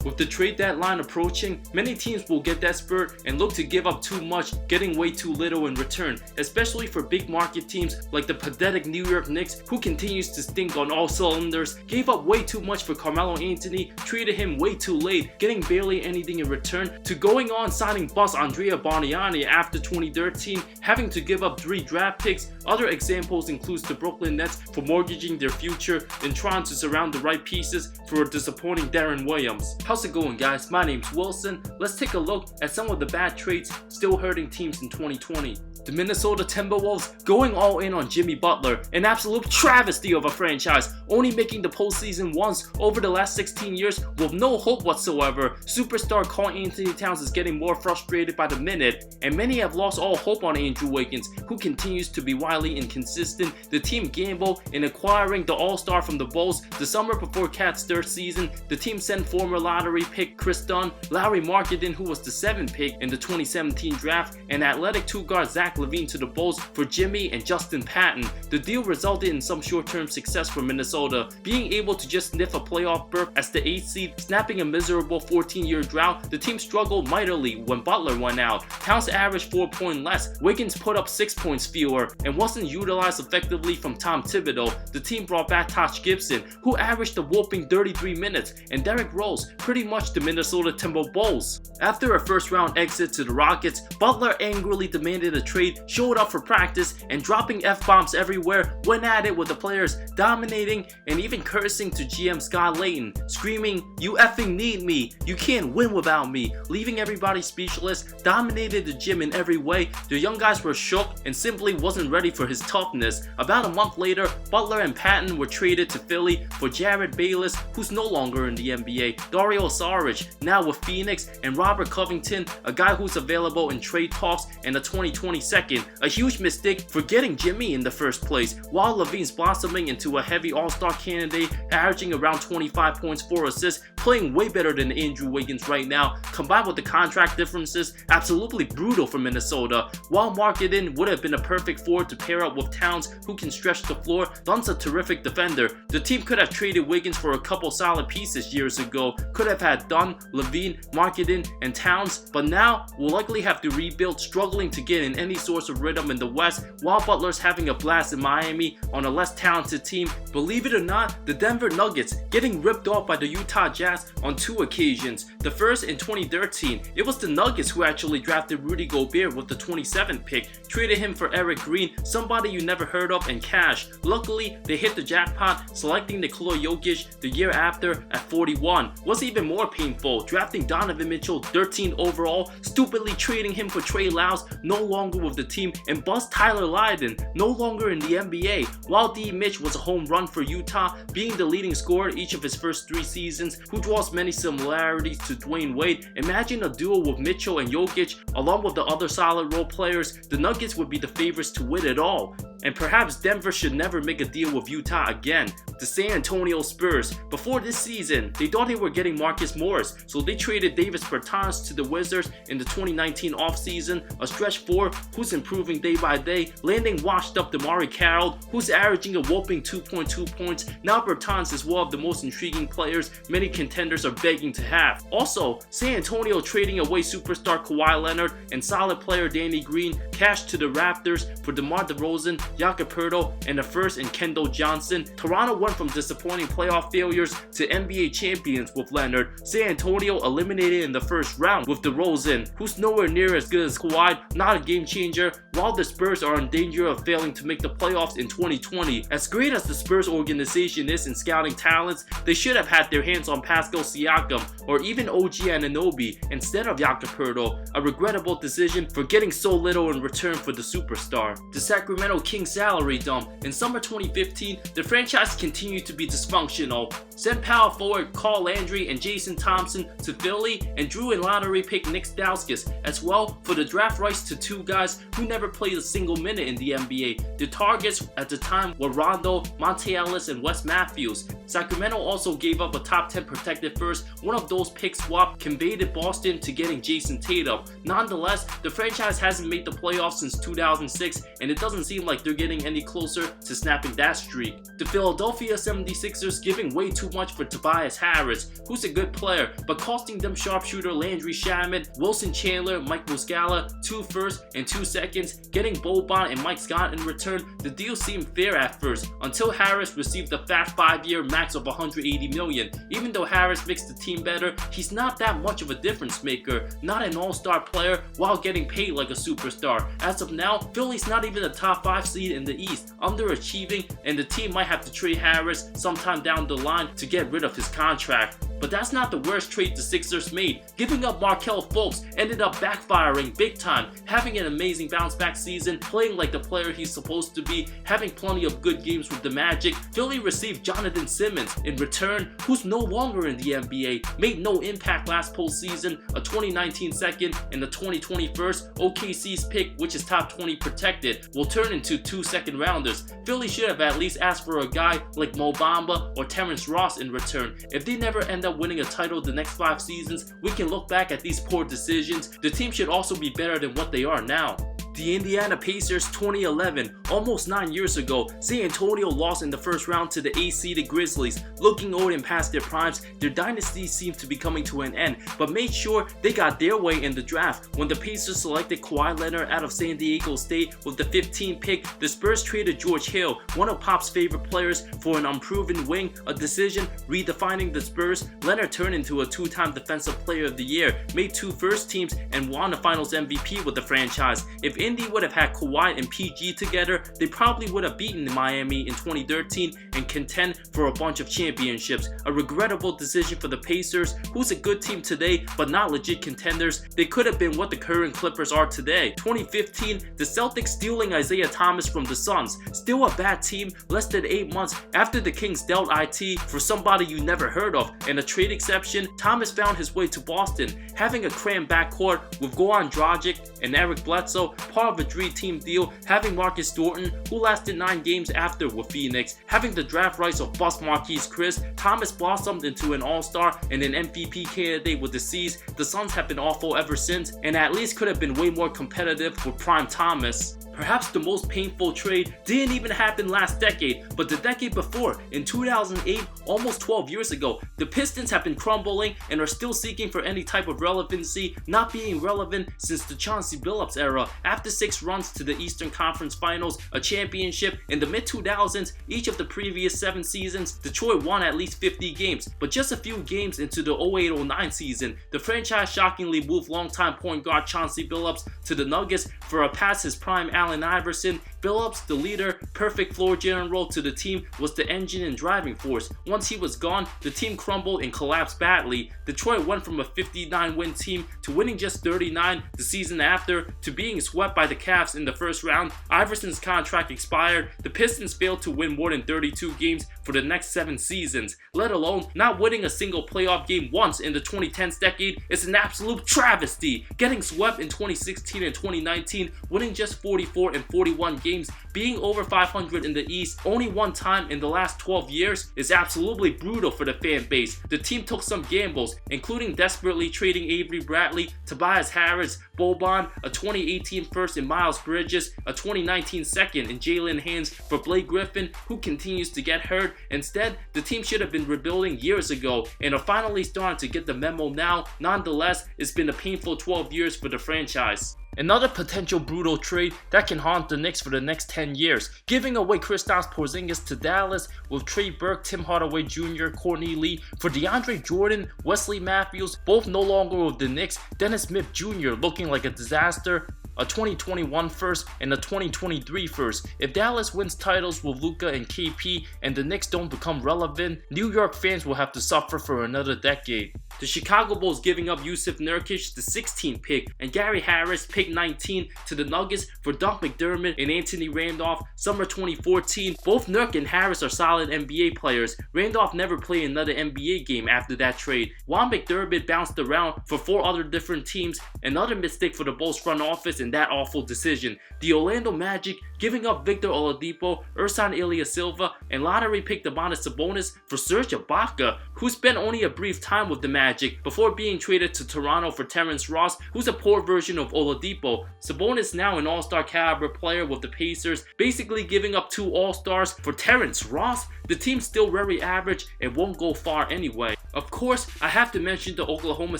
With the trade deadline approaching, many teams will get desperate and look to give up too much, getting way too little in return, especially for big market teams like the pathetic New York Knicks, who continues to stink on all cylinders, gave up way too much for Carmelo Anthony, traded him way too late, getting barely anything in return, to going on signing bust Andrea Bargnani after 2013, having to give up 3 draft picks. Other examples includes the Brooklyn Nets for mortgaging their future and trying to surround the right pieces for a disappointing Darren Williams. How's it going, guys? My name's Wilson. Let's take a look at some of the bad trades still hurting teams in 2020. The Minnesota Timberwolves going all in on Jimmy Butler, an absolute travesty of a franchise, only making the postseason once over the last 16 years with no hope whatsoever. Superstar Karl-Anthony Towns is getting more frustrated by the minute, and many have lost all hope on Andrew Wiggins, who continues to be wildly inconsistent. The team gambled in acquiring the All-Star from the Bulls the summer before Cat's third season. The team sent former lottery pick Chris Dunn, Larry Markkanen, who was the 7th pick in the 2017 draft, and athletic 2-guard Zach LaVine to the Bulls for Jimmy and Justin Patton. The deal resulted in some short-term success for Minnesota, being able to just sniff a playoff berth as the 8th seed, snapping a miserable 14-year drought. The team struggled mightily when Butler went out. Towns averaged 4 points less, Wiggins put up 6 points fewer, and wasn't utilized effectively from Tom Thibodeau. The team brought back Taj Gibson, who averaged a whopping 33 minutes, and Derrick Rose, pretty much the Minnesota Timberwolves. After a first-round exit to the Rockets, Butler angrily demanded a trade, showed up for practice, and dropping F-bombs everywhere, went at it with the players, dominating and even cursing to GM Scott Layton, screaming, "You effing need me, you can't win without me," leaving everybody speechless. Dominated the gym in every way. The young guys were shook and simply wasn't ready for his toughness. About a month later, Butler and Patton were traded to Philly for Jared Bayless, who's no longer in the NBA, Dario Saric, now with Phoenix, and Robert Covington, a guy who's available in trade talks, and a 2020 second. A huge mistake for getting Jimmy in the first place, while LaVine's blossoming into a heavy all-star candidate, averaging around 25 points, 4 assists, playing way better than Andrew Wiggins right now. Combined with the contract differences, absolutely brutal for Minnesota. While Markkanen would have been a perfect forward to pair up with Towns, who can stretch the floor, Dunn's a terrific defender. The team could have traded Wiggins for a couple solid pieces years ago, could have had Dunn, LaVine, Markkanen, and Towns, but now we'll likely have to rebuild, struggling to get in any source of rhythm in the West, while Butler's having a blast in Miami on a less talented team. Believe it or not, the Denver Nuggets getting ripped off by the Utah Jazz on 2 occasions. The first in 2013, it was the Nuggets who actually drafted Rudy Gobert with the 27th pick, traded him for Eric Green, somebody you never heard of, and cash. Luckily, they hit the jackpot, selecting Nikola Jokic the year after at 41. What's even more painful, drafting Donovan Mitchell 13 overall, stupidly trading him for Trey Lyles, no longer with the team, and bust Tyler Lydon, no longer in the NBA. While D. Mitch was a home run for Utah, being the leading scorer each of his first 3 seasons, who draws many similarities to Dwayne Wade. Imagine a duo with Mitchell and Jokic, along with the other solid role players. The Nuggets would be the favorites to win it all. And perhaps Denver should never make a deal with Utah again. The San Antonio Spurs, before this season, they thought they were getting Marcus Morris, so they traded Davis Bertans to the Wizards in the 2019 offseason, a stretch 4 who's improving day by day, landing washed up DeMar Carroll, who's averaging a whopping 2.2 points. Now Bertans is one of the most intriguing players many contenders are begging to have. Also, San Antonio trading away superstar Kawhi Leonard and solid player Danny Green, cash to the Raptors for DeMar DeRozan, Jakob Poeltl, and the first in Kendall Johnson. Toronto went from disappointing playoff failures to NBA champions with Leonard. San Antonio eliminated in the first round with DeRozan, who's nowhere near as good as Kawhi, not a game changer, while the Spurs are in danger of failing to make the playoffs in 2020. As great as the Spurs organization is in scouting talents, they should have had their hands on Pascal Siakam or even OG Anunoby instead of Jakob Poeltl, a regrettable decision for getting so little in return for the superstar. The Sacramento Kings salary dump. In summer 2015, the franchise continued to be dysfunctional. Sent power forward Carl Landry and Jason Thompson to Philly and drew in lottery pick Nick Stauskas as well for the draft rights to 2 guys who never played a single minute in the NBA. The targets at the time were Rondo, Monte Ellis, and Wes Matthews. Sacramento also gave up a top 10 protected first. One of those pick swap conveyed Boston to getting Jason Tatum. Nonetheless, the franchise hasn't made the playoffs since 2006, and it doesn't seem like they're you're getting any closer to snapping that streak. The Philadelphia 76ers giving way too much for Tobias Harris, who's a good player, but costing them sharpshooter Landry Shamet, Wilson Chandler, Mike Muscala, 2 firsts and 2 seconds, getting Boban and Mike Scott in return. The deal seemed fair at first, until Harris received the fat 5-year max of $180 million. Even though Harris makes the team better, he's not that much of a difference maker, not an all-star player while getting paid like a superstar. As of now, Philly's not even a top 5 seed in the East, underachieving, and the team might have to trade Harris sometime down the line to get rid of his contract. But that's not the worst trade the Sixers made. Giving up Markelle Fultz ended up backfiring big time, having an amazing bounce back season, playing like the player he's supposed to be, having plenty of good games with the Magic. Philly received Jonathan Simmons in return, who's no longer in the NBA, made no impact last postseason, a 2019 second and a 2020 first. OKC's pick, which is top 20 protected, will turn into 2 second rounders. Philly should have at least asked for a guy like Mo Bamba or Terrence Ross in return. If they never end up winning a title the next 5 seasons, we can look back at these poor decisions. The team should also be better than what they are now. The Indiana Pacers 2011, almost 9 years ago, San Antonio lost in the first round to the eighth-seeded Grizzlies. Looking old and past their primes, their dynasty seemed to be coming to an end, but made sure they got their way in the draft. When the Pacers selected Kawhi Leonard out of San Diego State with the 15th pick, the Spurs traded George Hill, one of Pop's favorite players, for an unproven wing, a decision redefining the Spurs. Leonard turned into a 2-time Defensive Player of the Year, made 2 first teams, and won the Finals MVP with the franchise. If Indy would have had Kawhi and PG together, they probably would have beaten Miami in 2013 and contend for a bunch of championships. A regrettable decision for the Pacers, who's a good team today but not legit contenders. They could have been what the current Clippers are today. 2015, the Celtics stealing Isaiah Thomas from the Suns. Still a bad team, less than 8 months after the Kings dealt IT for somebody you never heard of. And a trade exception, Thomas found his way to Boston, having a cramped backcourt with Goran Dragic and Eric Bledsoe, part of a dream team deal, having Marcus Thornton, who lasted 9 games after with Phoenix, having the draft rights of bust Marquise Chris. Thomas blossomed into an all-star and an MVP candidate with the C's. The Suns have been awful ever since, and at least could have been way more competitive with prime Thomas. Perhaps the most painful trade didn't even happen last decade, but the decade before, in 2008, almost 12 years ago. The Pistons have been crumbling and are still seeking for any type of relevancy, not being relevant since the Chauncey Billups era. After 6 runs to the Eastern Conference Finals, a championship in the mid-2000s, each of the previous 7 seasons, Detroit won at least 50 games. But just a few games into the 08-09 season, the franchise shockingly moved longtime point guard Chauncey Billups to the Nuggets for a past his prime Allen Iverson. Billups, the leader, perfect floor general to the team, was the engine and driving force. Once he was gone, the team crumbled and collapsed badly. Detroit went from a 59-win team to winning just 39 the season after, to being swept by the Cavs in the first round. Iverson's contract expired. The Pistons failed to win more than 32 games for the next 7 seasons, let alone not winning a single playoff game once in the 2010s decade. It's an absolute travesty. Getting swept in 2016 and 2019, winning just 44 and 41 games, being over 500 in the East only one time in the last 12 years is absolutely brutal for the fan base. The team took some gambles, including desperately trading Avery Bradley, Tobias Harris, Boban, a 2018 first in Miles Bridges, a 2019 second in Jalen Haynes for Blake Griffin, who continues to get hurt. Instead, the team should have been rebuilding years ago and are finally starting to get the memo now. Nonetheless, it's been a painful 12 years for the franchise. Another potential brutal trade that can haunt the Knicks for the next 10 years. Giving away Kristaps Porzingis to Dallas with Trey Burke, Tim Hardaway Jr., Courtney Lee for DeAndre Jordan, Wesley Matthews, both no longer with the Knicks. Dennis Smith Jr. looking like a disaster. A 2021 first and a 2023 first. If Dallas wins titles with Luka and KP and the Knicks don't become relevant, New York fans will have to suffer for another decade. The Chicago Bulls giving up Yusuf Nurkic, the 16th pick, and Gary Harris, pick 19, to the Nuggets for Doug McDermott and Anthony Randolph, summer 2014. Both Nurk and Harris are solid NBA players. Randolph never played another NBA game after that trade. While McDermott bounced around for 4 other different teams, another mistake for the Bulls front office in that awful decision. The Orlando Magic giving up Victor Oladipo, Ersan Ilyasova, and lottery pick Tobias Sabonis for Serge Ibaka, who spent only a brief time with the Magic before being traded to Toronto for Terrence Ross, who's a poor version of Oladipo. Sabonis now an all-star caliber player with the Pacers, basically giving up 2 all-stars for Terrence Ross. The team's still very average and won't go far anyway. Of course, I have to mention the Oklahoma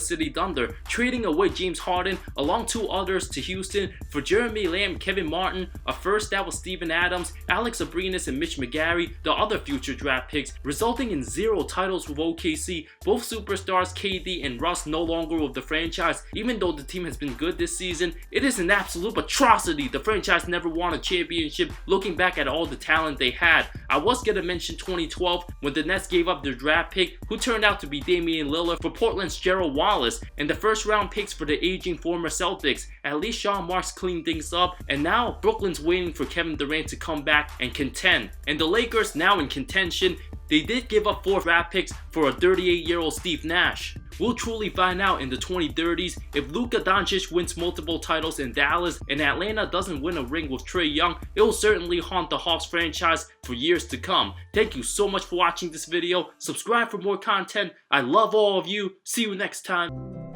City Thunder, trading away James Harden along 2 others to Houston for Jeremy Lamb, Kevin Martin, a first that was Steven Adams, Alex Abrinas, and Mitch McGary, the other future draft picks, resulting in 0 titles with OKC. Both superstars KD and Russ no longer with the franchise. Even though the team has been good this season, it is an absolute atrocity. The franchise never won a championship looking back at all the talent they had. I was gonna mention 2012 when the Nets gave up their draft pick, who turned out to be Damian Lillard, for Portland's Gerald Wallace, and the first round picks for the aging former Celtics. At least Sean Marks cleaned things up, and now Brooklyn's waiting for Kevin Durant to come back and contend. And the Lakers now in contention. They did give up 4 draft picks for a 38-year-old Steve Nash. We'll truly find out in the 2030s if Luka Doncic wins multiple titles in Dallas and Atlanta doesn't win a ring with Trae Young. It will certainly haunt the Hawks franchise for years to come. Thank you so much for watching this video. Subscribe for more content. I love all of you. See you next time.